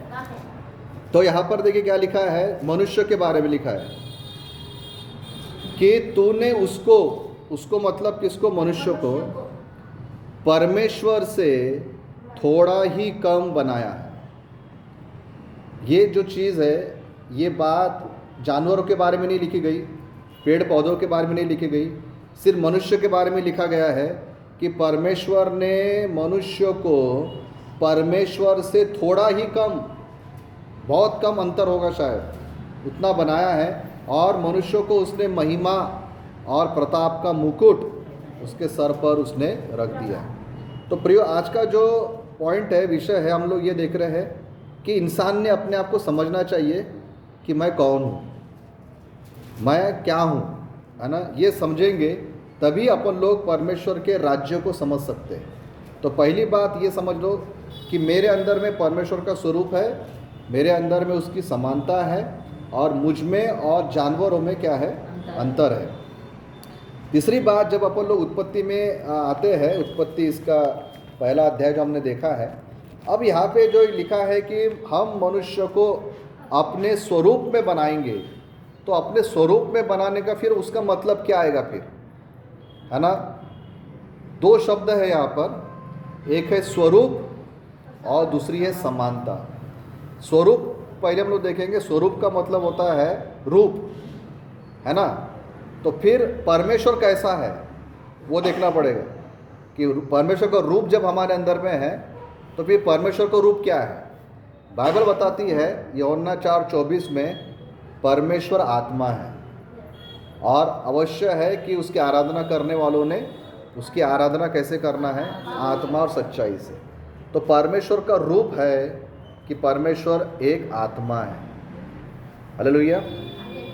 करता है। तो यहाँ पर देखिए क्या लिखा है, मनुष्य के बारे में लिखा है कि तूने उसको मतलब किसको, मनुष्य को परमेश्वर से थोड़ा ही कम बनाया है। ये जो चीज़ है, ये बात जानवरों के बारे में नहीं लिखी गई, पेड़ पौधों के बारे में नहीं लिखी गई, सिर्फ मनुष्य के बारे में लिखा गया है कि परमेश्वर ने मनुष्य को परमेश्वर से थोड़ा ही कम, बहुत कम अंतर होगा शायद, उतना बनाया है। और मनुष्य को उसने महिमा और प्रताप का मुकुट उसके सर पर उसने रख दिया। तो प्रियो, आज का जो पॉइंट है, विषय है, हम लोग ये देख रहे हैं कि इंसान ने अपने आप को समझना चाहिए कि मैं कौन हूँ, मैं क्या हूँ, है ना। ये समझेंगे तभी अपन लोग परमेश्वर के राज्य को समझ सकते हैं। तो पहली बात ये समझ लो कि मेरे अंदर में परमेश्वर का स्वरूप है, मेरे अंदर में उसकी समानता है, और मुझ में और जानवरों में क्या है, अंतर है। तीसरी बात, जब अपन लोग उत्पत्ति में आते हैं, उत्पत्ति इसका पहला अध्याय जो हमने देखा है, अब यहाँ पे जो लिखा है कि हम मनुष्य को अपने स्वरूप में बनाएंगे। तो अपने स्वरूप में बनाने का फिर उसका मतलब क्या आएगा फिर, है ना। दो शब्द है यहाँ पर, एक है स्वरूप और दूसरी है समानता। स्वरूप पहले हम लोग देखेंगे, स्वरूप का मतलब होता है रूप, है ना। तो फिर परमेश्वर कैसा है वो देखना पड़ेगा कि परमेश्वर का रूप जब हमारे अंदर में है तो फिर परमेश्वर का रूप क्या है। बाइबल बताती है यूहन्ना 4:24 में परमेश्वर आत्मा है, और अवश्य है कि उसकी आराधना करने वालों ने उसकी आराधना कैसे करना है, आत्मा और सच्चाई से। तो परमेश्वर का रूप है कि परमेश्वर एक आत्मा है। हालेलुया।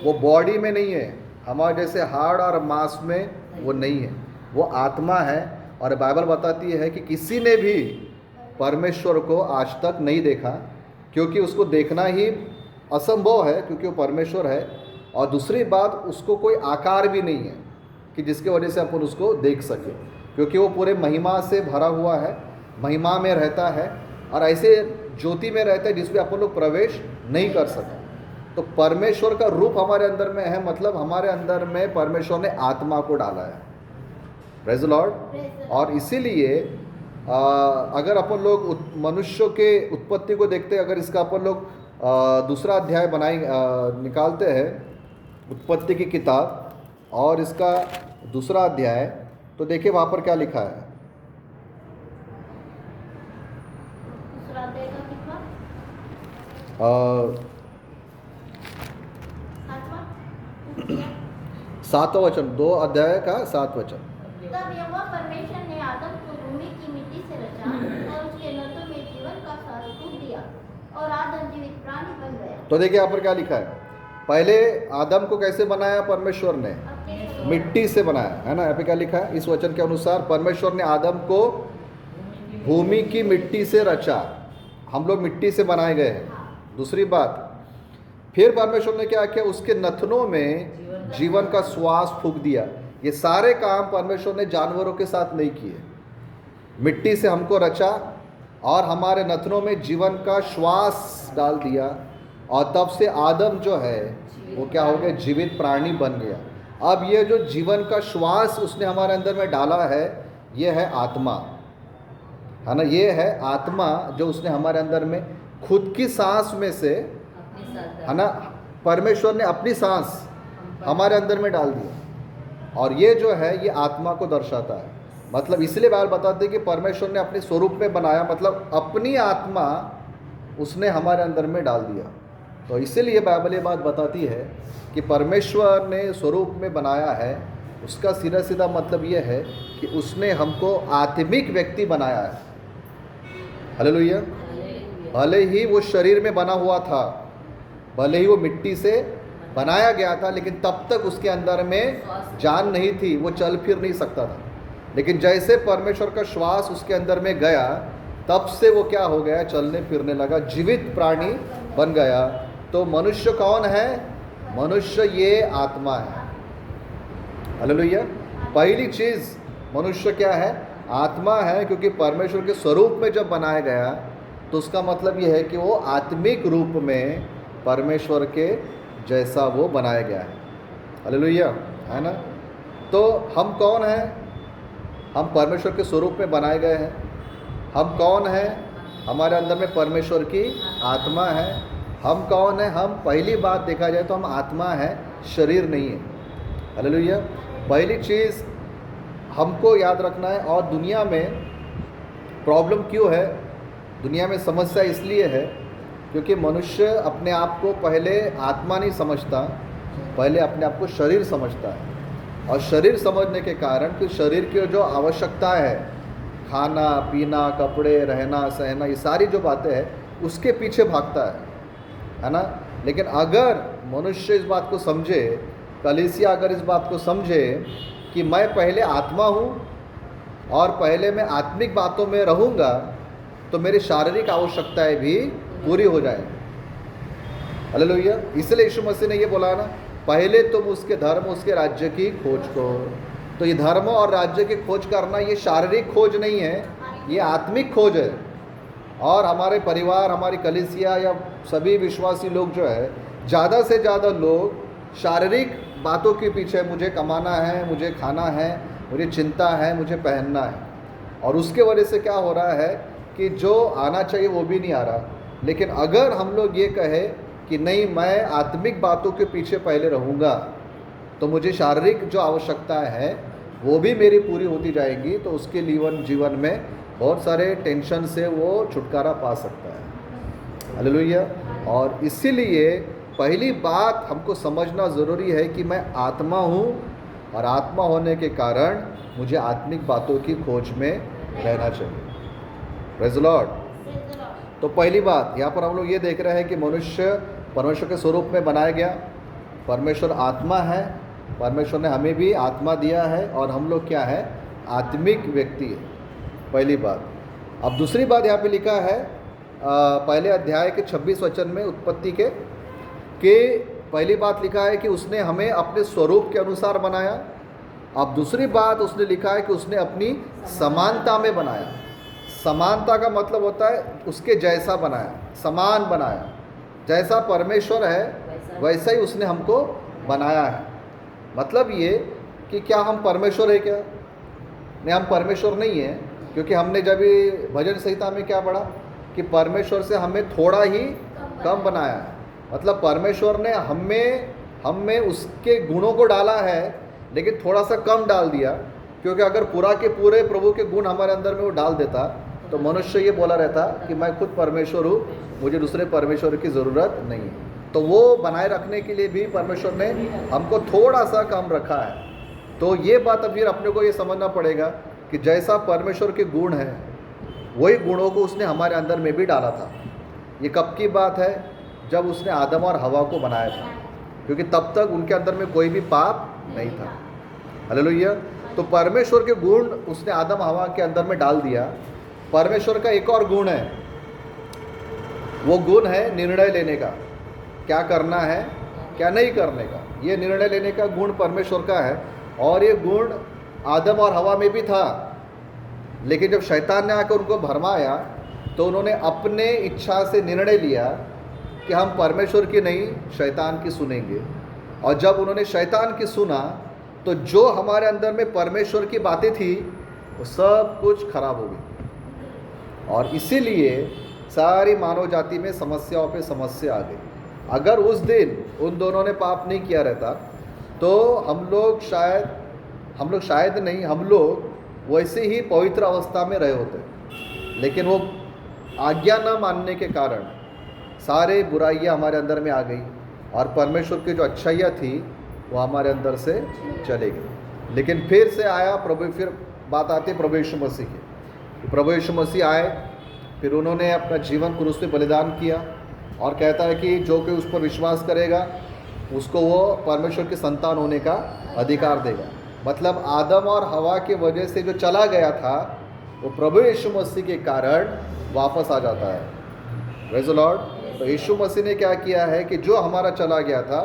वो बॉडी में नहीं है, हमारे जैसे हाड़ और मांस में वो नहीं है, वो आत्मा है। और बाइबल बताती है कि किसी ने भी परमेश्वर को आज तक नहीं देखा, क्योंकि उसको देखना ही असंभव है, क्योंकि वो परमेश्वर है। और दूसरी बात, उसको कोई आकार भी नहीं है कि जिसके वजह से अपन उसको देख सके, क्योंकि वो पूरे महिमा से भरा हुआ है, महिमा में रहता है, और ऐसे ज्योति में रहता है जिसमें अपन लोग प्रवेश नहीं कर सकते। तो परमेश्वर का रूप हमारे अंदर में है, मतलब हमारे अंदर में परमेश्वर ने आत्मा को डाला है। Praise the Lord. और इसीलिए अगर अपन लोग मनुष्य के उत्पत्ति को देखते हैं, अगर इसका अपन लोग दूसरा अध्याय निकालते हैं, उत्पत्ति की किताब और इसका दूसरा अध्याय, तो देखिए वहाँ पर क्या लिखा है। दूसरा अध्याय का कितना? सातवां वचन, 2 अध्याय का 7 वचन। तब यहोवा परमेश्वर ने आदम को भूमि की मिट्टी से रचा और उसके नथों में जीवन का श्वास फूंक दिया और आदम जीवित प्राणी बन गया। तो देखिए यहाँ पर क्या लिखा है, पहले आदम को कैसे बनाया परमेश्वर ने, मिट्टी से बनाया, है ना। यहाँ पे क्या लिखा है, इस वचन के अनुसार परमेश्वर ने आदम को भूमि की मिट्टी से रचा। हम लोग मिट्टी से बनाए गए हैं। दूसरी बात, फिर परमेश्वर ने क्या किया, उसके नथनों में जीवन का श्वास फूंक दिया। ये सारे काम परमेश्वर ने जानवरों के साथ नहीं किए। मिट्टी से हमको रचा और हमारे नथनों में जीवन का श्वास डाल दिया, और तब से आदम जो है वो क्या हो गया, जीवित प्राणी बन गया। अब ये जो जीवन का श्वास उसने हमारे अंदर में डाला है, ये है आत्मा, है ना। ये है आत्मा जो उसने हमारे अंदर में खुद की सांस में से, है ना, परमेश्वर ने अपनी सांस हमारे अंदर में डाल दिया, और ये जो है ये आत्मा को दर्शाता है। मतलब इसलिए बाइबल बताते हैं कि परमेश्वर ने अपने स्वरूप में बनाया, मतलब अपनी आत्मा उसने हमारे अंदर में डाल दिया। तो इसीलिए बाइबल ये बात बताती है कि परमेश्वर ने स्वरूप में बनाया है, उसका सीधा सीधा मतलब ये है कि उसने हमको आत्मिक व्यक्ति बनाया है। हालेलुया। भले ही वो शरीर में बना हुआ था, भले ही वो मिट्टी से बनाया गया था, लेकिन तब तक उसके अंदर में जान नहीं थी, वो चल फिर नहीं सकता था। लेकिन जैसे परमेश्वर का श्वास उसके अंदर में गया, तब से वो क्या हो गया, चलने फिरने लगा, जीवित प्राणी बन गया। तो मनुष्य कौन है, मनुष्य ये आत्मा है। हालेलुया। पहली चीज़ मनुष्य क्या है, आत्मा है, क्योंकि परमेश्वर के स्वरूप में जब बनाया गया तो उसका मतलब ये है कि वो आत्मिक रूप में परमेश्वर के जैसा वो बनाया गया है। हालेलुया, है ना। तो हम कौन हैं? हम परमेश्वर के स्वरूप में बनाए गए हैं। हम कौन हैं? हमारे अंदर में परमेश्वर की आत्मा है। हम कौन हैं? हम पहली बात देखा जाए तो हम आत्मा है, शरीर नहीं है। हालेलुया। पहली चीज़ हमको याद रखना है। और दुनिया में प्रॉब्लम क्यों है? दुनिया में समस्या इसलिए है क्योंकि मनुष्य अपने आप को पहले आत्मा नहीं समझता, पहले अपने आप को शरीर समझता है। और शरीर समझने के कारण कि शरीर की जो आवश्यकता है, खाना पीना, कपड़े, रहना सहना, ये सारी जो बातें हैं उसके पीछे भागता है ना। लेकिन अगर मनुष्य इस बात को समझे, कलीसिया अगर इस बात को समझे कि मैं पहले आत्मा हूँ और पहले मैं आत्मिक बातों में रहूँगा, तो मेरी शारीरिक आवश्यकताएं भी पूरी हो जाएंगी। हालेलुया। इसलिए यीशु मसीह ने ये बोला ना, पहले तुम उसके धर्म, उसके राज्य की खोज करो। तो ये धर्म और राज्य की खोज करना ये शारीरिक खोज नहीं है, ये आत्मिक खोज है। और हमारे परिवार, हमारी कलीसिया या सभी विश्वासी लोग जो है, ज़्यादा से ज़्यादा लोग शारीरिक बातों के पीछे, मुझे कमाना है, मुझे खाना है, मुझे चिंता है, मुझे पहनना है। और उसके वजह से क्या हो रहा है कि जो आना चाहिए वो भी नहीं आ रहा। लेकिन अगर हम लोग ये कहें कि नहीं, मैं आत्मिक बातों के पीछे पहले रहूँगा, तो मुझे शारीरिक जो आवश्यकता है वो भी मेरी पूरी होती जाएगी, तो उसके जीवन में बहुत सारे टेंशन से वो छुटकारा पा सकता है। हालेलुया। और इसीलिए पहली बात हमको समझना ज़रूरी है कि मैं आत्मा हूँ, और आत्मा होने के कारण मुझे आत्मिक बातों की खोज में रहना चाहिए। Praise the Lord. तो पहली बात यहाँ पर हम लोग ये देख रहे हैं कि मनुष्य परमेश्वर के स्वरूप में बनाया गया। परमेश्वर आत्मा है, परमेश्वर ने हमें भी आत्मा दिया है, और हम लोग क्या है? आत्मिक व्यक्ति है। पहली बात। अब दूसरी बात यहाँ पे लिखा है पहले अध्याय के 26 वचन में उत्पत्ति के, कि पहली बात लिखा है कि उसने हमें अपने स्वरूप के अनुसार बनाया। अब दूसरी बात उसने लिखा है कि उसने अपनी समानता में बनाया। समानता का मतलब होता है उसके जैसा बनाया, समान बनाया। जैसा परमेश्वर है वैसा ही उसने हमको बनाया है। मतलब ये कि क्या हम परमेश्वर है? क्या नहीं, हम परमेश्वर नहीं है। क्योंकि हमने जब भी भजन संहिता में क्या पढ़ा कि परमेश्वर से हमें थोड़ा ही कम बनाया है। मतलब परमेश्वर ने हमें उसके गुणों को डाला है, लेकिन थोड़ा सा कम डाल दिया। क्योंकि अगर पूरा के पूरे प्रभु के गुण हमारे अंदर में वो डाल देता, तो मनुष्य ये बोला रहता कि मैं खुद परमेश्वर हूँ, मुझे दूसरे परमेश्वर की ज़रूरत नहीं है। तो वो बनाए रखने के लिए भी परमेश्वर ने हमको थोड़ा सा कम रखा है। तो ये बात अब फिर अपने को ये समझना पड़ेगा कि जैसा परमेश्वर के गुण है, वही गुणों को उसने हमारे अंदर में भी डाला था। ये कब की बात है? जब उसने आदम और हवा को बनाया था, क्योंकि तब तक उनके अंदर में कोई भी पाप नहीं था। हालेलुया। तो परमेश्वर के गुण उसने आदम हवा के अंदर में डाल दिया। परमेश्वर का एक और गुण है, वो गुण है निर्णय लेने का, क्या करना है क्या नहीं करने का। ये निर्णय लेने का गुण परमेश्वर का है, और ये गुण आदम और हवा में भी था। लेकिन जब शैतान ने आकर उनको भरमाया, तो उन्होंने अपने इच्छा से निर्णय लिया कि हम परमेश्वर की नहीं, शैतान की सुनेंगे। और जब उन्होंने शैतान की सुना, तो जो हमारे अंदर में परमेश्वर की बातें थी वो सब कुछ खराब हो गई। और इसीलिए सारी मानव जाति में समस्याओं पे समस्या आ गई। अगर उस दिन उन दोनों ने पाप नहीं किया रहता, तो हम लोग शायद नहीं, हम लोग वैसे ही पवित्र अवस्था में रहे होते। लेकिन वो आज्ञा न मानने के कारण सारे बुराइयां हमारे अंदर में आ गई, और परमेश्वर की जो अच्छाइयाँ थी वो हमारे अंदर से चले गई। लेकिन फिर से आया फिर बात आती है प्रभु यीशु मसीह की। प्रभु यीशु मसीह आए, फिर उन्होंने अपना जीवन क्रूस पे बलिदान किया, और कहता है कि जो कोई उस पर विश्वास करेगा उसको वो परमेश्वर की संतान होने का अधिकार देगा। मतलब आदम और हवा के वजह से जो चला गया था, वो प्रभु यीशु मसीह के कारण वापस आ जाता है। Praise the Lord. तो यीशु मसीह ने क्या किया है कि जो हमारा चला गया था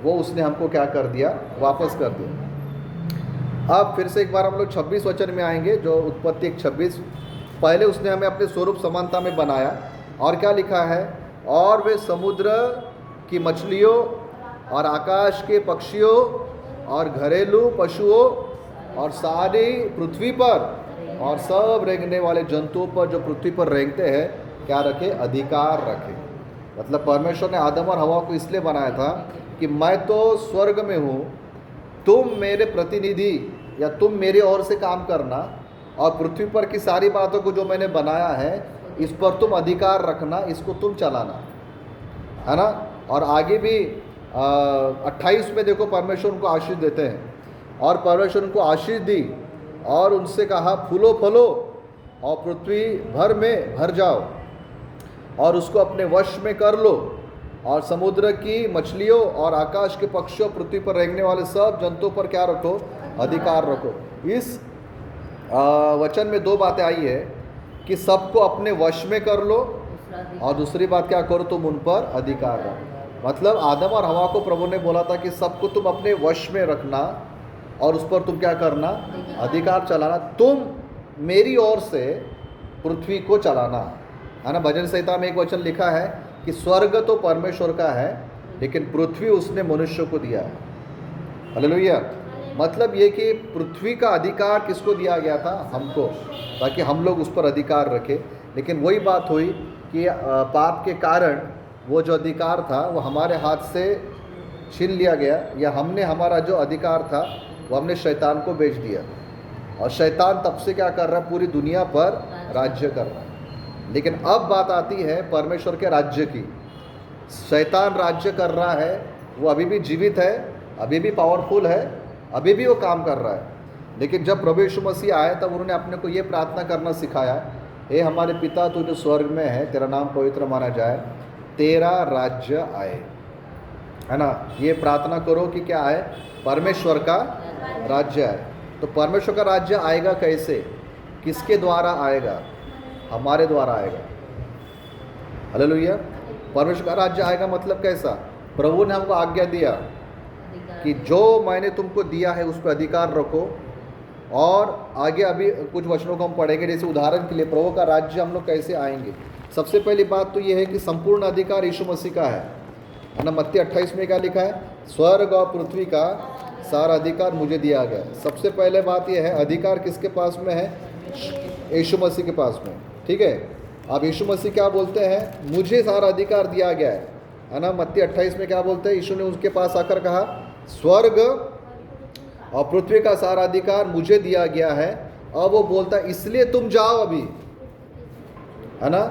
वो उसने हमको क्या कर दिया? वापस कर दिया। अब फिर से एक बार हम लोग 26 वचन में आएंगे, जो उत्पत्ति 26। पहले उसने हमें अपने स्वरूप समानता में बनाया, और क्या लिखा है, और वे समुद्र की मछलियों और आकाश के पक्षियों और घरेलू पशुओं और सारी पृथ्वी पर और सब रेंगने वाले जंतुओं पर जो पृथ्वी पर रेंगते हैं क्या रखे, अधिकार रखे। मतलब परमेश्वर ने आदम और हवा को इसलिए बनाया था कि मैं तो स्वर्ग में हूँ, तुम मेरे प्रतिनिधि या तुम मेरी ओर से काम करना, और पृथ्वी पर की सारी बातों को जो मैंने बनाया है इस पर तुम अधिकार रखना, इसको तुम चलाना, है ना। और आगे भी 28 में देखो परमेश्वर उनको आशीष देते हैं, और परमेश्वर उनको आशीष दी और उनसे कहा फूलो फलो और पृथ्वी भर में भर जाओ और उसको अपने वश में कर लो, और समुद्र की मछलियों और आकाश के पक्षियों पृथ्वी पर रेंगने वाले सब जंतुओं पर क्या रखो, अधिकार रखो। इस वचन में दो बातें आई है कि सबको अपने वश में कर लो, और दूसरी बात क्या करो, तुम उन पर अधिकार रखो। मतलब आदम और हवा को प्रभु ने बोला था कि सबको तुम अपने वश में रखना और उस पर तुम क्या करना, अधिकार चलाना, तुम मेरी ओर से पृथ्वी को चलाना, है ना। भजन संहिता में एक वचन लिखा है कि स्वर्ग तो परमेश्वर का है लेकिन पृथ्वी उसने मनुष्य को दिया है। हालेलुया। मतलब ये कि पृथ्वी का अधिकार किसको दिया गया था, हमको, ताकि हम लोग उस पर अधिकार रखें। लेकिन वही बात हुई कि पाप के कारण वो जो अधिकार था वो हमारे हाथ से छीन लिया गया, या हमने हमारा जो अधिकार था वो हमने शैतान को बेच दिया, और शैतान तब से क्या कर रहा है, पूरी दुनिया पर राज्य कर रहा है। लेकिन अब बात आती है परमेश्वर के राज्य की। शैतान राज्य कर रहा है, वो अभी भी जीवित है, अभी भी पावरफुल है, अभी भी वो काम कर रहा है। लेकिन जब प्रभु यीशु मसीह आए तब उन्होंने अपने को ये प्रार्थना करना सिखाया, हे हमारे पिता तू जो स्वर्ग में है, तेरा नाम पवित्र माना जाए, तेरा राज्य आए, है ना। ये प्रार्थना करो कि क्या आए, परमेश्वर का राज्य आए। तो परमेश्वर का राज्य आएगा कैसे, किसके द्वारा आएगा, हमारे द्वारा आएगा। हालेलुया। परमेश्वर का राज्य आएगा मतलब कैसा, प्रभु ने हमको आज्ञा दिया कि जो मैंने तुमको दिया है उस पर अधिकार रखो। और आगे अभी कुछ वचनों को हम पढ़ेंगे, जैसे उदाहरण के लिए प्रभु का राज्य हम लोग कैसे आएंगे। सबसे पहली बात तो ये है कि संपूर्ण अधिकार यीशु मसीह का है ना। मत्ती 28 में क्या लिखा है, स्वर्ग और पृथ्वी का सारा अधिकार मुझे दिया गया है। सबसे पहले बात यह है, अधिकार किसके पास में है, यीशु मसीह के पास में, ठीक है। अब यीशु मसीह क्या बोलते हैं, मुझे सारा अधिकार दिया गया है ना। मत्ती 28 में क्या बोलते हैं, यीशु ने उसके पास आकर कहा स्वर्ग और पृथ्वी का सारा अधिकार मुझे दिया गया है। अब वो बोलता है इसलिए तुम जाओ अभी, है ना,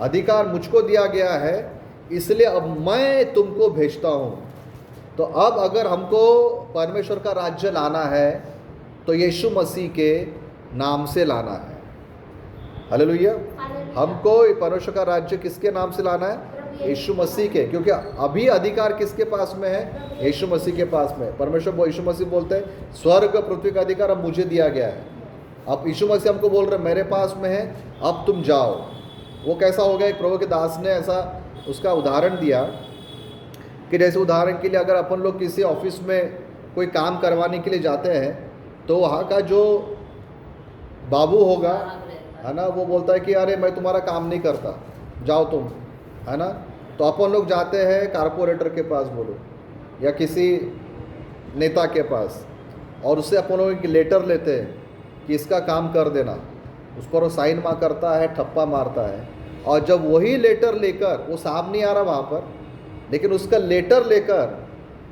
अधिकार मुझको दिया गया है इसलिए अब मैं तुमको भेजता हूँ। तो अब अगर हमको परमेश्वर का राज्य लाना है तो यीशु मसीह के नाम से लाना है। हालेलुया। हमको परमेश्वर का राज्य किसके नाम से लाना है, यीशु मसीह के, क्योंकि अभी अधिकार किसके पास में है, यीशु मसीह के पास में। परमेश्वर यीशु मसीह बोलते हैं स्वर्ग पृथ्वी का अधिकार अब मुझे दिया गया है। अब यीशु मसीह हमको बोल रहे हैं मेरे पास में है, अब तुम जाओ। वो कैसा हो गया, एक प्रभु के दास ने ऐसा उसका उदाहरण दिया कि जैसे उदाहरण के लिए अगर अपन लोग किसी ऑफिस में कोई काम करवाने के लिए जाते हैं तो वहाँ का जो बाबू होगा, है ना, वो बोलता है कि अरे मैं तुम्हारा काम नहीं करता, जाओ तुम, है ना। तो अपन लोग जाते हैं कारपोरेटर के पास बोलो या किसी नेता के पास, और उससे अपन लोग एक लेटर लेते हैं कि इसका काम कर देना। उस पर वो साइन मार करता है, ठप्पा मारता है, और जब वही लेटर लेकर, वो साहब नहीं आ रहा वहाँ पर, लेकिन उसका लेटर लेकर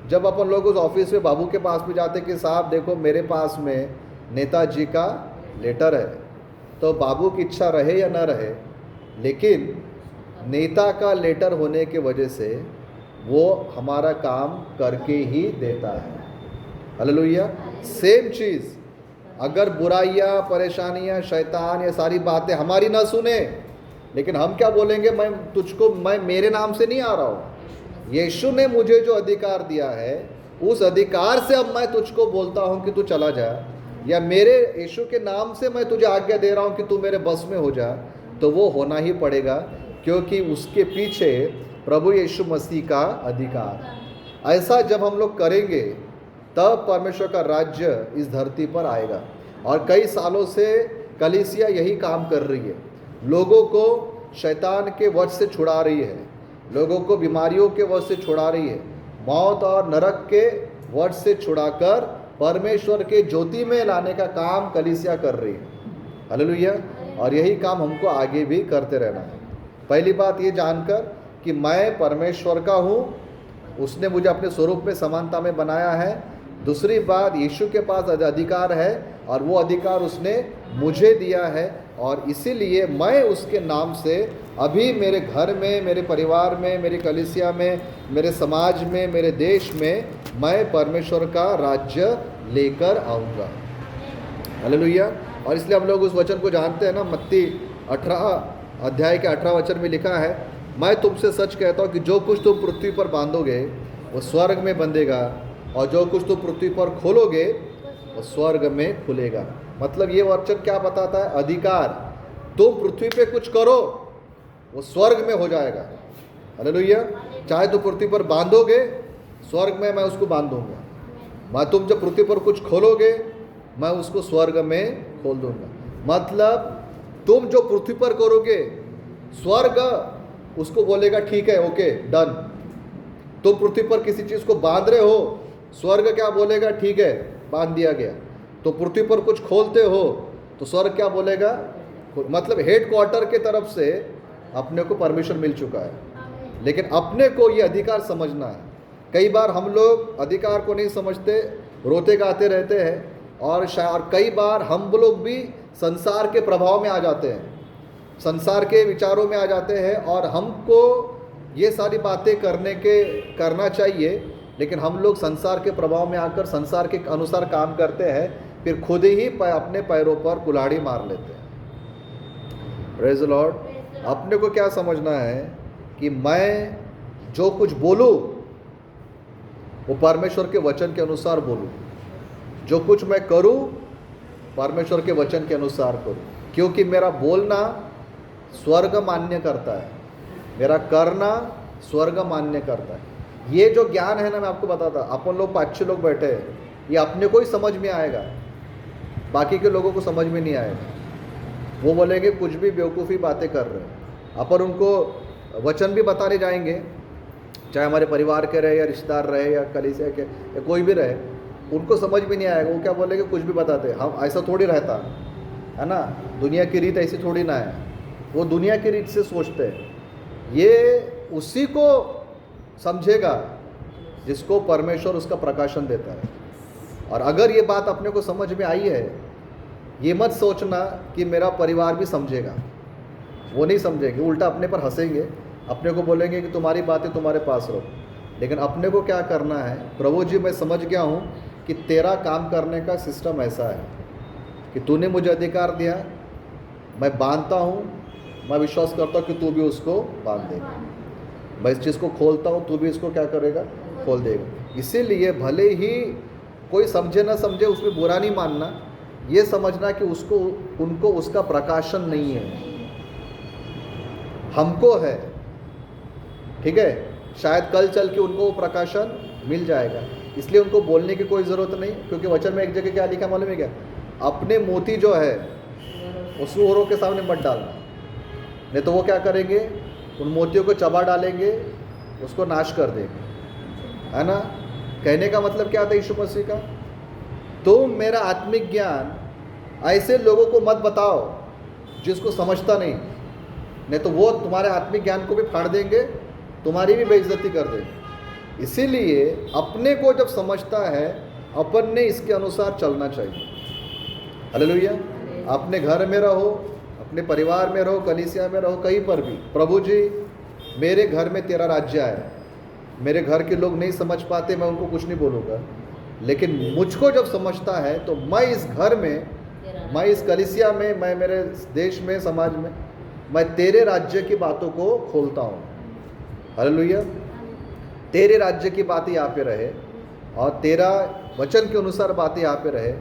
जब अपन लोग उस ऑफिस में बाबू के पास भी जाते कि साहब देखो मेरे पास में नेताजी का लेटर है, तो बाबू की इच्छा रहे या ना रहे, लेकिन नेता का लेटर होने के वजह से वो हमारा काम करके ही देता है। हालेलुया। सेम चीज़, अगर बुराइयाँ, परेशानियाँ, शैतान, ये सारी बातें हमारी ना सुने, लेकिन हम क्या बोलेंगे, मैं तुझको, मैं मेरे नाम से नहीं आ रहा हूँ, यीशु ने मुझे जो अधिकार दिया है उस अधिकार से अब मैं तुझको बोलता हूँ कि तू चला जा, या मेरे यीशु के नाम से मैं तुझे आज्ञा दे रहा हूँ कि तू मेरे बस में हो जा, तो वो होना ही पड़ेगा, क्योंकि उसके पीछे प्रभु यीशु मसीह का अधिकार। ऐसा जब हम लोग करेंगे तब परमेश्वर का राज्य इस धरती पर आएगा। और कई सालों से कलीसिया यही काम कर रही है, लोगों को शैतान के वश से छुड़ा रही है, लोगों को बीमारियों के वश से छुड़ा रही है, मौत और नरक के वश से छुड़ाकर परमेश्वर के ज्योति में लाने का काम कलीसिया कर रही है। हालेलुया। और यही काम हमको आगे भी करते रहना है। पहली बात ये जानकर कि मैं परमेश्वर का हूँ, उसने मुझे अपने स्वरूप में समानता में बनाया है। दूसरी बात, यीशु के पास अधिकार है और वो अधिकार उसने मुझे दिया है, और इसीलिए मैं उसके नाम से अभी मेरे घर में, मेरे परिवार में, मेरी कलीसिया में, मेरे समाज में, मेरे देश में मैं परमेश्वर का राज्य लेकर आऊँगा। हालेलुया। और इसलिए हम लोग उस वचन को जानते हैं ना, मत्ती 18 अध्याय के 18 वचन में लिखा है, मैं तुमसे सच कहता हूँ कि जो कुछ तुम पृथ्वी पर बांधोगे वो स्वर्ग में बंधेगा, और जो कुछ तुम पृथ्वी पर खोलोगे वो स्वर्ग में खुलेगा। मतलब ये वचन क्या बताता है? अधिकार। तुम पृथ्वी पे कुछ करो वो स्वर्ग में हो जाएगा। हालेलुया। चाहे तुम पृथ्वी पर बांधोगे, स्वर्ग में मैं उसको बांध दूंगा। मैं तुम जब पृथ्वी पर कुछ खोलोगे, मैं उसको स्वर्ग में खोल दूंगा। मतलब तुम जो पृथ्वी पर करोगे, स्वर्ग उसको बोलेगा ठीक है, ओके डन। तुम पृथ्वी पर किसी चीज़ को बांध रहे हो, स्वर्ग क्या बोलेगा? ठीक है, बांध दिया गया। तो पृथ्वी पर कुछ खोलते हो तो स्वर्ग क्या बोलेगा? मतलब हेड क्वार्टर के तरफ से अपने को परमिशन मिल चुका है, लेकिन अपने को ये अधिकार समझना है। कई बार हम लोग अधिकार को नहीं समझते, रोते गाते रहते हैं, और कई बार हम लोग भी संसार के प्रभाव में आ जाते हैं, संसार के विचारों में आ जाते हैं, और हमको ये सारी बातें करना चाहिए, लेकिन हम लोग संसार के प्रभाव में आकर संसार के अनुसार काम करते हैं, फिर खुद ही अपने पैरों पर कुल्हाड़ी मार लेते हैं। Praise the Lord. अपने को क्या समझना है कि मैं जो कुछ बोलूँ वो परमेश्वर के वचन के अनुसार बोलूँ, जो कुछ मैं करूँ परमेश्वर के वचन के अनुसार करूँ, क्योंकि मेरा बोलना स्वर्ग मान्य करता है, मेरा करना स्वर्ग मान्य करता है। ये जो ज्ञान है ना, मैं आपको बताता, अपन लोग 5-6 लोग बैठे हैं, ये अपने को ही समझ में आएगा, बाकी के लोगों को समझ में नहीं आएगा। वो बोलेंगे कुछ भी बेवकूफ़ी बातें कर रहे हैं। अपन उनको वचन भी बताने जाएंगे, चाहे हमारे परिवार के रहे या रिश्तेदार रहे या कलीसिया के या कोई भी रहे, उनको समझ में नहीं आएगा। वो क्या बोलेंगे? कुछ भी बताते। हम ऐसा थोड़ी रहता है ना, दुनिया की रीत ऐसी थोड़ी ना है। वो दुनिया की रीत से सोचते हैं। ये उसी को समझेगा जिसको परमेश्वर उसका प्रकाशन देता है। और अगर ये बात अपने को समझ में आई है, ये मत सोचना कि मेरा परिवार भी समझेगा, वो नहीं समझेंगे, उल्टा अपने पर हंसेंगे, अपने को बोलेंगे कि तुम्हारी बातें तुम्हारे पास रहो। लेकिन अपने को क्या करना है? प्रभु जी, मैं समझ गया हूँ कि तेरा काम करने का सिस्टम ऐसा है कि तूने मुझे अधिकार दिया, मैं बांधता हूँ, मैं विश्वास करता हूँ कि तू भी उसको बांध देगा। मैं इस चीज़ को खोलता हूँ, तू भी इसको क्या करेगा? खोल देगा। इसीलिए भले ही कोई समझे ना समझे, उसमें बुरा नहीं मानना, ये समझना कि उनको उसका प्रकाशन नहीं है, हमको है। ठीक है, शायद कल चल के उनको वो प्रकाशन मिल जाएगा, इसलिए उनको बोलने की कोई ज़रूरत नहीं। क्योंकि वचन में एक जगह क्या लिखा मालूम है क्या? अपने मोती जो है वो सूअरों के सामने मत डालना, नहीं तो वो क्या करेंगे? उन मोतियों को चबा डालेंगे, उसको नाश कर देंगे, है ना। कहने का मतलब क्या था यीशु मसीह का? तुम मेरा आत्मिक ज्ञान ऐसे लोगों को मत बताओ जिसको समझता नहीं तो वो तुम्हारे आत्मिक ज्ञान को भी फाड़ देंगे, तुम्हारी भी बेइज्जती कर देंगे। इसीलिए अपने को जब समझता है, अपन ने इसके अनुसार चलना चाहिए। हालेलुया। अपने घर में रहो, अपने परिवार में रहो, कलीसिया में रहो, कहीं पर भी, प्रभु जी मेरे घर में तेरा राज्य आए। मेरे घर के लोग नहीं समझ पाते, मैं उनको कुछ नहीं बोलूँगा, लेकिन मुझको जब समझता है तो मैं इस घर में, मैं इस कलीसिया में, मैं मेरे देश में, समाज में, मैं तेरे राज्य की बातों को खोलता हूँ। हालेलुया। तेरे राज्य की बातें यहाँ पे रहे और तेरा वचन के अनुसार बातें यहाँ पे रहे,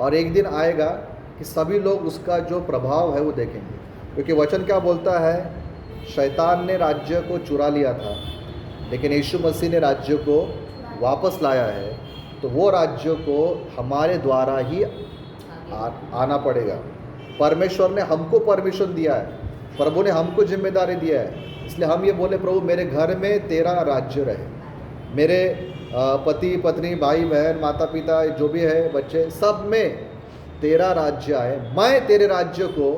और एक दिन आएगा कि सभी लोग उसका जो प्रभाव है वो देखेंगे। क्योंकि वचन क्या बोलता है? शैतान ने राज्य को चुरा लिया था, लेकिन यीशु मसीह ने राज्य को वापस लाया है, तो वो राज्य को हमारे द्वारा ही आना पड़ेगा। परमेश्वर ने हमको परमिशन दिया है, प्रभु ने हमको जिम्मेदारी दिया है, इसलिए हम ये बोले प्रभु मेरे घर में तेरा राज्य रहे, मेरे पति पत्नी भाई बहन माता पिता जो भी है बच्चे सब में तेरा राज्य आए। मैं तेरे राज्य को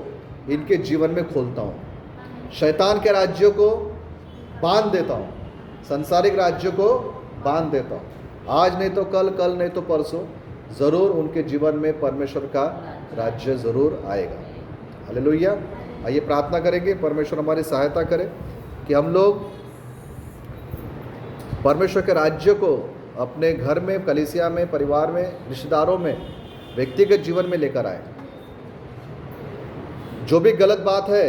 इनके जीवन में खोलता हूँ, शैतान के राज्य को बांध देता हूँ, संसारिक राज्य को बांध देता हूँ। आज नहीं तो कल, कल नहीं तो परसों ज़रूर उनके जीवन में परमेश्वर का राज्य ज़रूर आएगा। हालेलुया। आइए प्रार्थना करेंगे, परमेश्वर हमारी सहायता करे कि हम लोग परमेश्वर के राज्य को अपने घर में, कलीसिया में, परिवार में, रिश्तेदारों में, व्यक्तिगत जीवन में लेकर आए। जो भी गलत बात है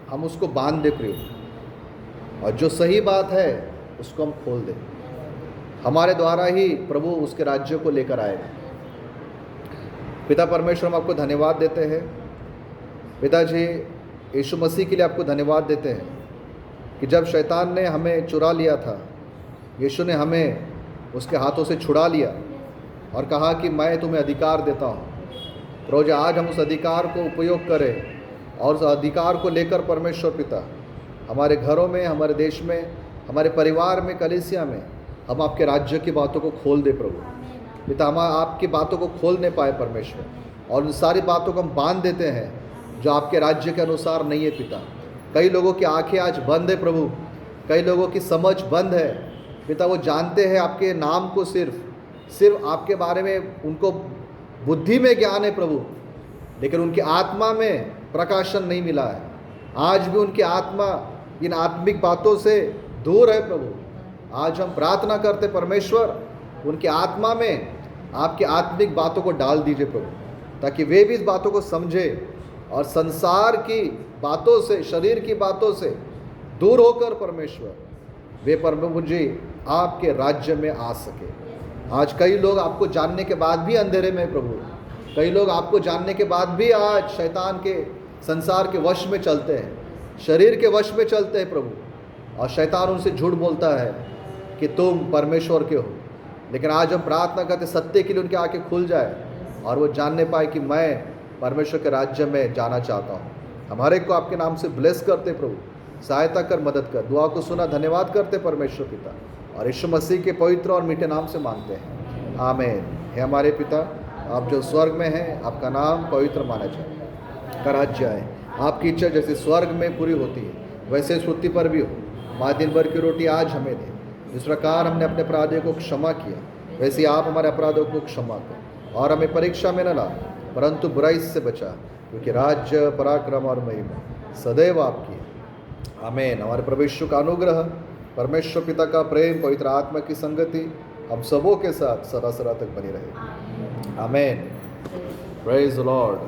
हम उसको बांध दे प्रभु, और जो सही बात है उसको हम खोल दें। हमारे द्वारा ही प्रभु उसके राज्य को लेकर आएगा। पिता परमेश्वर हम आपको धन्यवाद देते हैं। पिताजी यीशु मसीह के लिए आपको धन्यवाद देते हैं कि जब शैतान ने हमें चुरा लिया था, यीशु ने हमें उसके हाथों से छुड़ा लिया और कहा कि मैं तुम्हें अधिकार देता हूँ। प्रभु आज हम उस अधिकार को उपयोग करें और उस अधिकार को लेकर परमेश्वर पिता हमारे घरों में, हमारे देश में, हमारे परिवार में, कलीसिया में हम आपके राज्य की बातों को खोल दे प्रभु पिता। हम आपकी बातों को खोल नहीं पाए परमेश्वर, और उन सारी बातों को हम बांध देते हैं जो आपके राज्य के अनुसार नहीं है पिता। कई लोगों की आंखें आज बंद है प्रभु, कई लोगों की समझ बंद है पिता। वो जानते हैं आपके नाम को, सिर्फ आपके बारे में उनको बुद्धि में ज्ञान है प्रभु, लेकिन उनकी आत्मा में प्रकाशन नहीं मिला है। आज भी उनकी आत्मा इन आत्मिक बातों से दूर है प्रभु। आज हम प्रार्थना करते परमेश्वर उनकी आत्मा में आपकी आत्मिक बातों को डाल दीजिए प्रभु, ताकि वे भी इस बातों को समझे और संसार की बातों से, शरीर की बातों से दूर होकर परमेश्वर वे प्रभु जी आपके राज्य में आ सके। आज कई लोग आपको जानने के बाद भी अंधेरे में प्रभु, कई लोग आपको जानने के बाद भी आज शैतान के, संसार के वश में चलते हैं, शरीर के वश में चलते हैं प्रभु, और शैतान उनसे झूठ बोलता है कि तुम परमेश्वर के हो। लेकिन आज हम प्रार्थना करते सत्य के लिए उनकी आंखें खुल जाए और वो जानने पाए कि मैं परमेश्वर के राज्य में जाना चाहता हूँ। हमारे को आपके नाम से ब्लेस करते प्रभु, सहायता कर, मदद कर। दुआ को सुना, धन्यवाद करते परमेश्वर पिता, और यीशु मसीह के पवित्र और मीठे नाम से मांगते हैं, आमीन। हे हमारे पिता आप जो स्वर्ग में हैं, आपका नाम पवित्र माना जाए, का राज्य आए, आपकी इच्छा जैसे स्वर्ग में पूरी होती है वैसे इस पृथ्वी पर भी हो। हमारे दिन भर की रोटी आज हमें दे, इस प्रकार हमने अपने अपराधियों को क्षमा किया वैसे आप हमारे अपराधों को क्षमा करो, और हमें परीक्षा में न ला परंतु बुराई से बचा, क्योंकि राज्य, पराक्रम और महिमा सदैव आपकी है, आमीन। हमारे प्रभु यीशु का अनुग्रह, परमेश्वर पिता का प्रेम, पवित्र आत्मा की संगति हम सबों के साथ सदा सदा तक बनी रहे, आमीन। Praise the Lord.